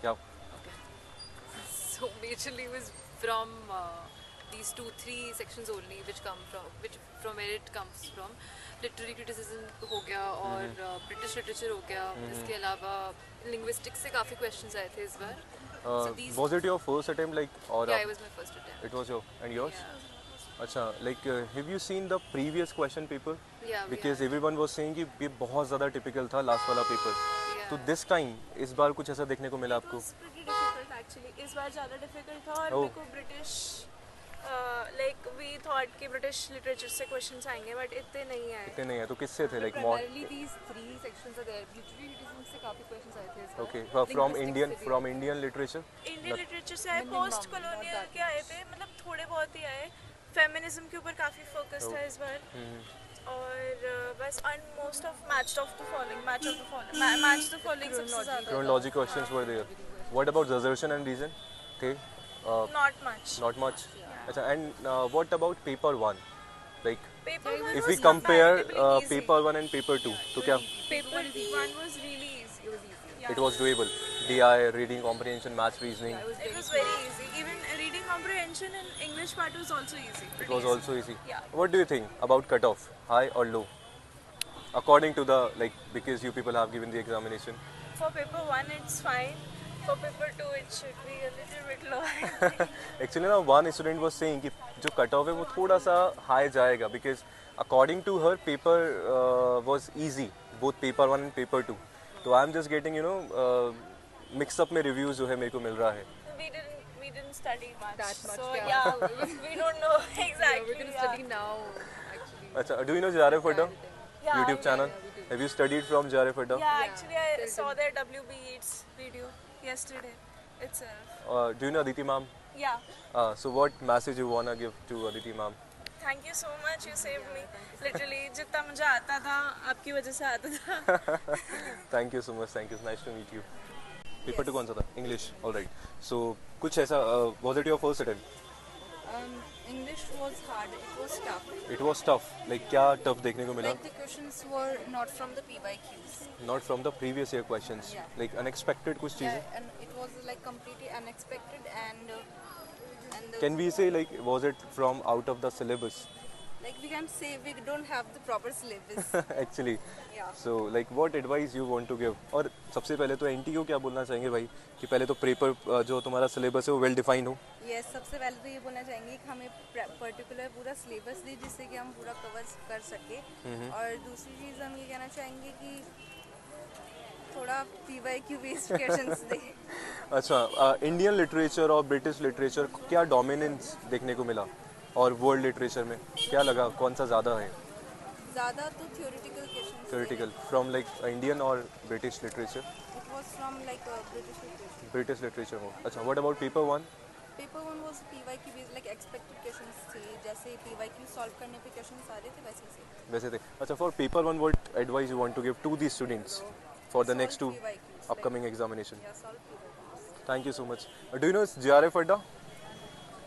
Yeah. So majorly was from these 2-3 sections only, which from where it comes from. Literary criticism हो गया और British literature हो गया. इसके अलावा linguistics से काफ़ी questions आए थे इस बार. So these Was it your first attempt, like, or yeah, it was my first attempt. it was your and yours? Yeah. अच्छा, like, have you seen the previous question paper? Yeah, we Because had. everyone was saying कि ये बहुत ज़्यादा typical था last वाला paper. Yeah. तो this time इस बार कुछ ऐसा देखने को मिला It आपको? was pretty difficult actually. इस बार ज़्यादा difficult था और Oh. मेरे को British like we thought कि British literature से questions आएंगे but इतने नहीं आए. इतने नहीं है तो किससे थे, like, Primarily these 3 sections are there. Literary criticism से काफ़ी questions आए थे इस बार. okay, Linguistics से भी. from Indian literature? Indian literature से आए, Minimum, post not colonial that के आए थे, मतलब थोड़े बहुत ही आए. Feminism के ऊपर काफ़ी focus था इस बार. और बस and most of match of the following सबसे ज़्यादा. Chronology questions were there. What about reservation and reason? थे? Not much. Not much. अच्छा, and what about paper 1? Like, Paper one if was we compare comparatively easy. paper 1 and paper 2, तो क्या Paper one was really easy. It was easy. Yeah. it was doable? DI, reading comprehension, maths, reasoning. It was very easy. Even reading comprehension and English part was also easy. It Pretty was easy. also easy. Yeah. What do you think about cutoff? High or low? According to the, like, because you people have given the examination. For paper one, it's fine. For paper two, it should be a little bit low. I think. Actually ना one student was saying कि जो cutoff है वो थोड़ा सा high जाएगा because according to her paper was easy, both paper 1 and paper 2. तो I am just getting mix up में reviews जो है मेरे को मिल रहा है. we didn't study much. That much, So yeah. yeah, we don't know exactly. Yeah, we're gonna study now actually. अच्छा, do you know Jare Fadda? Yeah, YouTube channel? yeah, we do. Have you studied from Jare Fadda? Yeah, actually, I saw their WB Eats video yesterday itself. Do you know Aditi ma'am? Yeah. So what message you wanna give to Aditi ma'am? Thank you so much. You saved me. Literally, जितना मुझे आता था, आपकी वजह से आता था. Thank you so much. Thank you. Nice to meet you. Paper 2 कौन सा था? English. All right. So कुछ ऐसा was it your first attempt? English was hard. It was tough. It was tough. Like क्या tough देखने को मिला? Like the questions were not from the PYQs. Not from the previous year questions. Yeah. Like unexpected कुछ चीजें. Yeah, and it was like completely unexpected and Can we say like was it from out of the syllabus? like we can say we don't have the proper syllabus. Actually. Yeah. So like what advice you want to give? और सबसे पहले तो anti को क्या बोलना चाहेंगे भाई कि पहले तो पेपर जो तुम्हारा सिलेबस है वो वेल डिफाइंड हो. Yes, सबसे पहले तो ये बोलना चाहेंगे कि हमें पर्टिकुलर पूरा सिलेबस दे जिससे कि हम पूरा कवर कर सके. और दूसरी चीज़ हम ये कहना चाहेंगे कि थोड़ा PYQ बेस्ड क्वेश्चंस दे. अच्छा, इंडियन लिटरेचर और ब्रिटिश लिटरेचर क्या डोमिनेंस देखने को मिला और वर्ल्ड लिटरेचर में क्या लगा कौन सा ज़्यादा है? ज़्यादा तो theoretical questions. Theoretical from like Indian और British literature. It was from like British literature. British literature हो. अच्छा, what about paper 1? Paper one was PYQ based like expected questions थे जैसे PYQ सॉल्व करने पे क्वेश्चंस आ रहे थे वैसे से. वैसे थे. अच्छा, for paper 1 what advice you want to give to the students for the next 2 PYQs, upcoming examination? Yeah, solve PYQs. Thank you so much. Do you know JRF Adda?